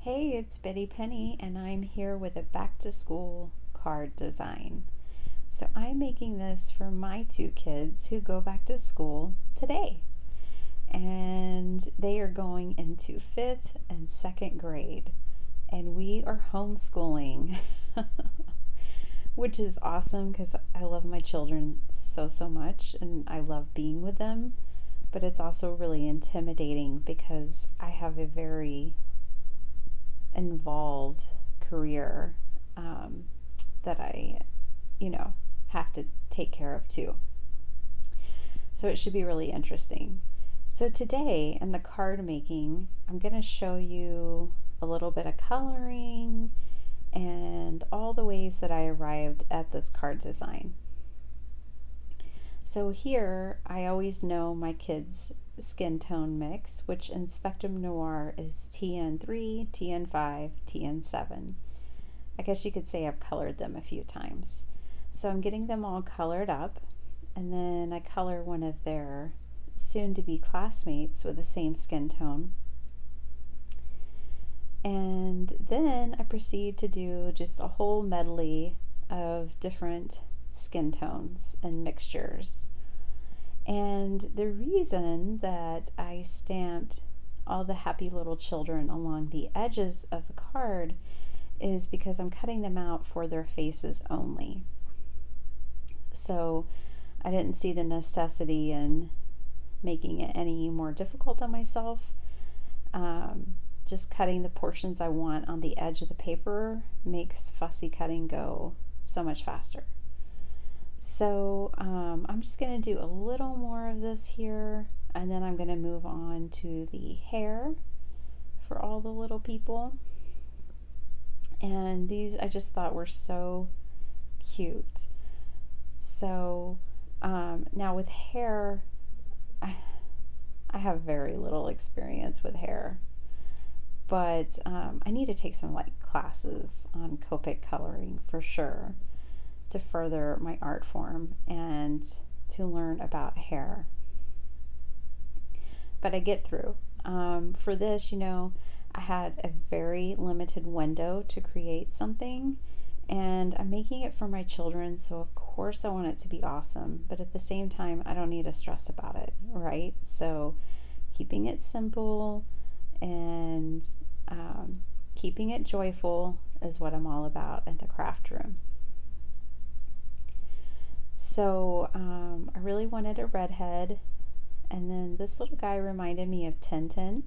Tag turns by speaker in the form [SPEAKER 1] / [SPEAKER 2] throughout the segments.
[SPEAKER 1] Hey, it's Betty Penny, and I'm here with a back to school card design. So I'm making this for my two kids who go back to school today. And they are going into fifth and second grade. And we are homeschooling, which is awesome because I love my children so much and I love being with them. But it's also really intimidating because I have a very involved career um, that I, you know, have to take care of too. So it should be really interesting. So today in the card making, I'm going to show you a little bit of coloring and all the ways that I arrived at this card design. So here I always know my kids' skin tone mix, which in Spectrum Noir is TN3, TN5, TN7. I guess you could say I've colored them a few times. So I'm getting them all colored up, and then I color one of their soon to be classmates with the same skin tone. And then I proceed to do just a whole medley of different skin tones and mixtures. And the reason that I stamped all the happy little children along the edges of the card is because I'm cutting them out for their faces only. So I didn't see the necessity in making it any more difficult on myself. Just cutting the portions I want on the edge of the paper makes fussy cutting go so much faster. So I'm just going to do a little more of this here, and then I'm going to move on to the hair for all the little people. And these I just thought were so cute. So now with hair, I have very little experience with hair, but I need to take some like classes on Copic coloring for sure to further my art form and to learn about hair. But I get through. For this, I had a very limited window to create something, and I'm making it for my children, so of course I want it to be awesome, but at the same time, I don't need to stress about it, right? So keeping it simple and keeping it joyful is what I'm all about at the craft room. So I really wanted a redhead, and then this little guy reminded me of Tintin.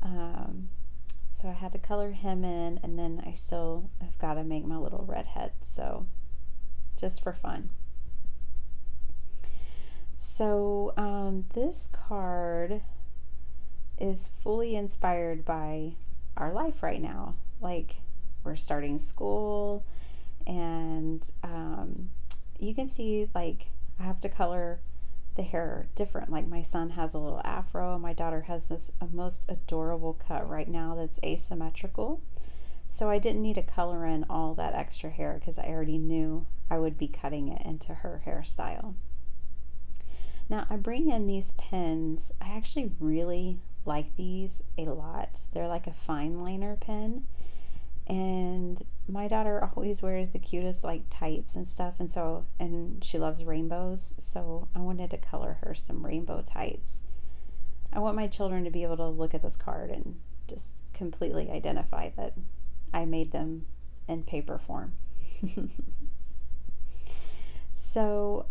[SPEAKER 1] So I had to color him in, and then I still have got to make my little redhead, so just for fun. So this card is fully inspired by our life right now. Like, we're starting school, and you can see, like, I have to color the hair different. Like, my son has a little afro, and my daughter has this most adorable cut right now that's asymmetrical. So I didn't need to color in all that extra hair because I already knew I would be cutting it into her hairstyle. Now I bring in these pens. I actually really like these a lot. They're like a fine liner pen, and my daughter always wears the cutest like tights and stuff, and she loves rainbows, so I wanted to color her some rainbow tights. I want my children to be able to look at this card and just completely identify that I made them in paper form. So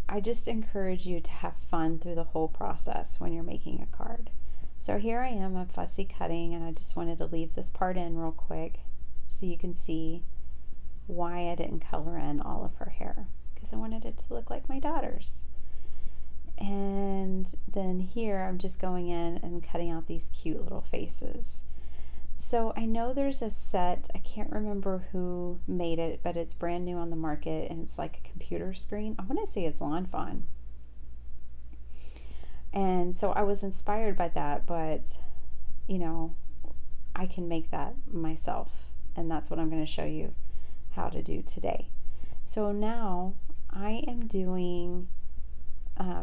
[SPEAKER 1] I just encourage you to have fun through the whole process when you're making a card. So here I am, I'm fussy cutting, and I just wanted to leave this part in real quick so you can see why I didn't color in all of her hair, because I wanted it to look like my daughter's. And then here I'm just going in and cutting out these cute little faces. So I know there's a set, I can't remember who made it, but it's brand new on the market, and it's like a computer screen. I want to say it's Lawn Fawn. And so I was inspired by that, but I can make that myself, and that's what I'm going to show you how to do today. So now I am doing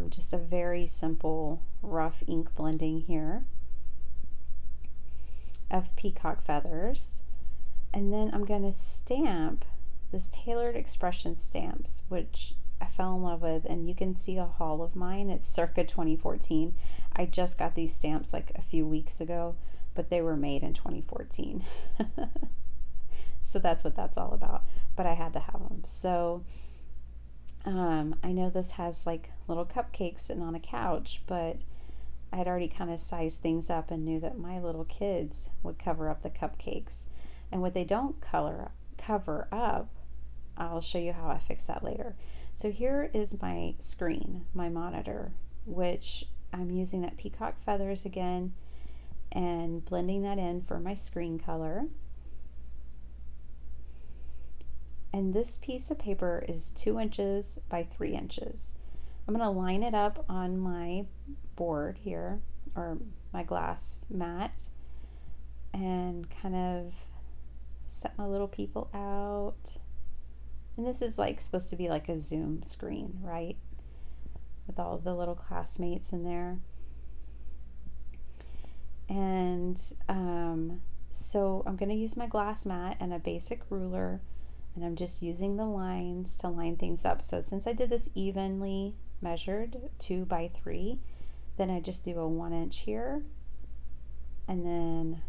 [SPEAKER 1] just a very simple rough ink blending here of peacock feathers. And then I'm going to stamp this Tailored Expression stamps, which I fell in love with, and you can see a haul of mine. It's circa 2014. I just got these stamps like a few weeks ago, but they were made in 2014. So that's what that's all about. But I had to have them. So I know this has like little cupcakes sitting on a couch, but I had already kind of sized things up and knew that my little kids would cover up the cupcakes. And what they don't cover up, I'll show you how I fix that later. So here is my screen, my monitor, which I'm using that peacock feathers again and blending that in for my screen color. And this piece of paper is 2 inches by 3 inches. I'm going to line it up on my board here, or my glass mat, and kind of set my little people out. And this is like supposed to be like a Zoom screen, right? With all the little classmates in there. And so I'm going to use my glass mat and a basic ruler, and I'm just using the lines to line things up. So since I did this evenly measured 2 by 3, then I just do a 1 inch here and then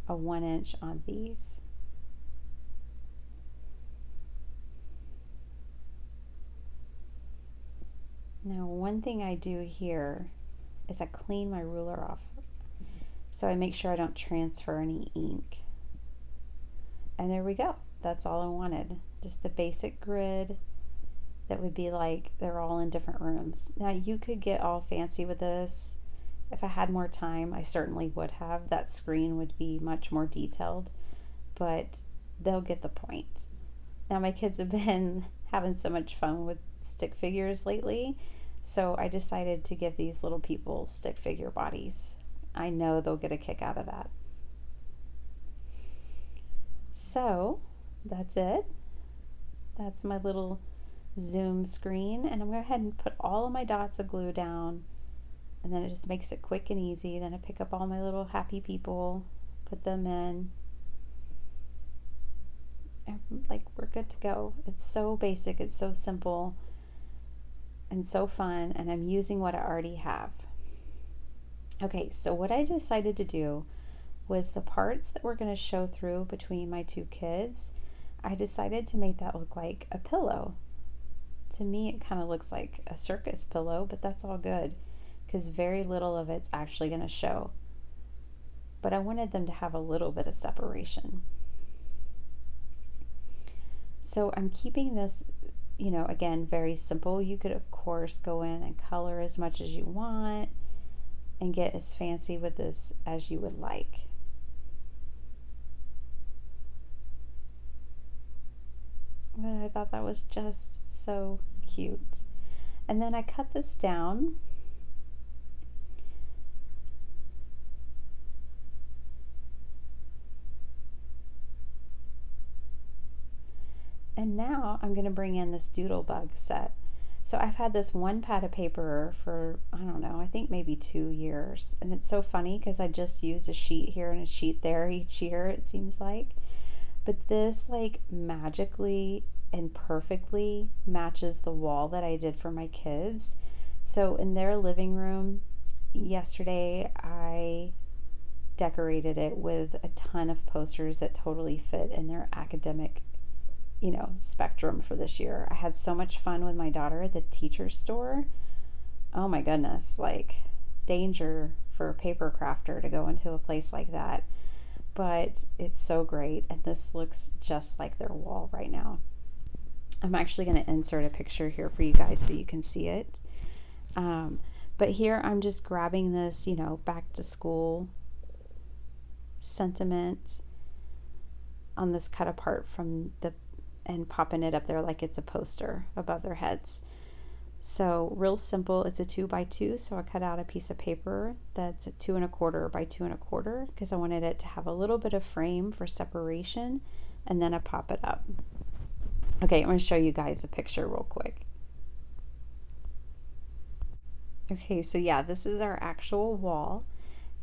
[SPEAKER 1] a 1 inch on these. Now one thing I do here is I clean my ruler off, so I make sure I don't transfer any ink. And there we go. That's all I wanted. Just a basic grid that would be like they're all in different rooms. Now you could get all fancy with this. If I had more time, I certainly would have. That screen would be much more detailed, but they'll get the point. Now my kids have been having so much fun with stick figures lately, so I decided to give these little people stick figure bodies. I know they'll get a kick out of that. So that's it. That's my little Zoom screen, and I'm going to go ahead and put all of my dots of glue down, and then it just makes it quick and easy. Then I pick up all my little happy people, put them in, and like we're good to go. It's so basic, it's so simple, and so fun, and I'm using what I already have. Okay, so what I decided to do was the parts that we're going to show through between my two kids, I decided to make that look like a pillow. To me, it kind of looks like a circus pillow, but that's all good because very little of it's actually going to show. But I wanted them to have a little bit of separation. So I'm keeping this, you know, again, very simple. You could, of course, go in and color as much as you want and get as fancy with this as you would like. But I thought that was just so cute. And then I cut this down. And now I'm going to bring in this Doodlebug set. So I've had this one pad of paper for, I don't know, I think maybe 2 years. And it's so funny because I just used a sheet here and a sheet there each year, it seems like. But this like magically and perfectly matches the wall that I did for my kids. So in their living room yesterday, I decorated it with a ton of posters that totally fit in their academic, you know, spectrum for this year. I had so much fun with my daughter at the teacher's store. Oh my goodness, like danger for a paper crafter to go into a place like that. But it's so great, and this looks just like their wall right now. I'm actually going to insert a picture here for you guys so you can see it. But here I'm just grabbing this, you know, back to school sentiment on this cut apart from the, and popping it up there like it's a poster above their heads. So real simple. It's a 2 by 2, so I cut out a piece of paper that's a 2 1/4 by 2 1/4 because I wanted it to have a little bit of frame for separation, and then I pop it up. Okay, I'm going to show you guys a picture real quick. Okay, so yeah, this is our actual wall.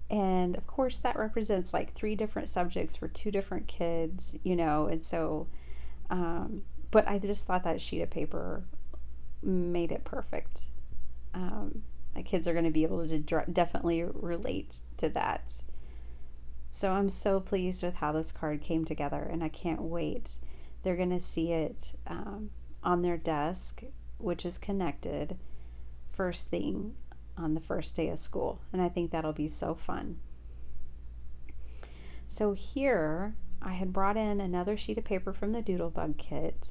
[SPEAKER 1] And of course, that represents like three different subjects for two different kids, you know. And so, but I just thought that sheet of paper made it perfect. My kids are going to be able to definitely relate to that. So I'm so pleased with how this card came together, and I can't wait. They're going to see it on their desk, which is connected first thing on the first day of school. And I think that'll be so fun. So here I had brought in another sheet of paper from the Doodlebug kit,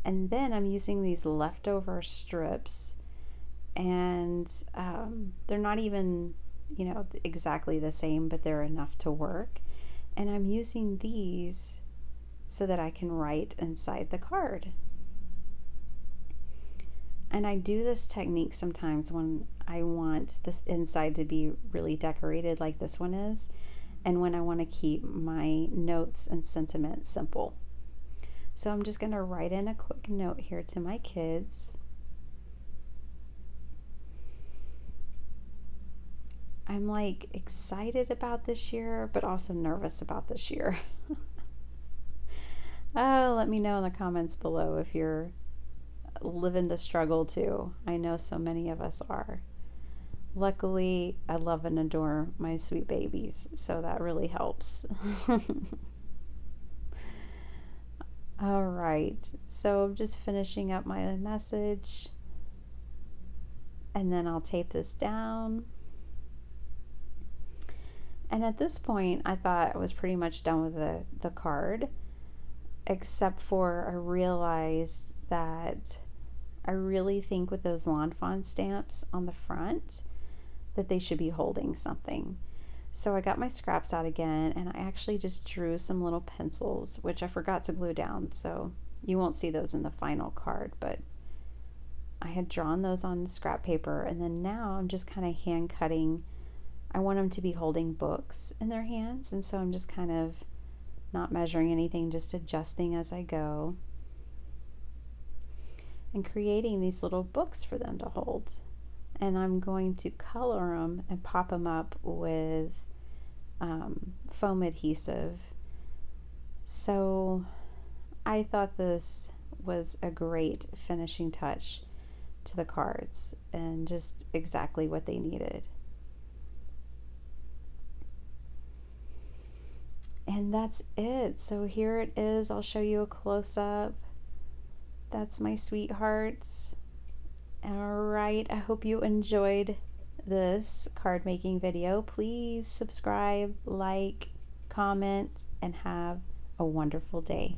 [SPEAKER 1] and then I'm using these leftover strips, and they're not even, you know, exactly the same, but they're enough to work. And I'm using these so that I can write inside the card. And I do this technique sometimes when I want this inside to be really decorated like this one is, and when I want to keep my notes and sentiments simple. So I'm just going to write in a quick note here to my kids. I'm like excited about this year, but also nervous about this year. Let me know in the comments below if you're living the struggle too. I know so many of us are. Luckily, I love and adore my sweet babies, so that really helps. All right, so I'm just finishing up my message, and then I'll tape this down. And at this point, I thought I was pretty much done with the card, except for I realized that I really think with those Lawn Fawn stamps on the front that they should be holding something. So I got my scraps out again, and I actually just drew some little pencils, which I forgot to glue down, so you won't see those in the final card, but I had drawn those on scrap paper, and then now I'm just kind of hand cutting. I want them to be holding books in their hands, and so I'm just kind of not measuring anything, just adjusting as I go and creating these little books for them to hold. And I'm going to color them and pop them up with foam adhesive. So I thought this was a great finishing touch to the cards and just exactly what they needed. And that's it. So here it is. I'll show you a close-up. That's my sweethearts. All right, I hope you enjoyed this card making video. Please subscribe, like, comment, and have a wonderful day.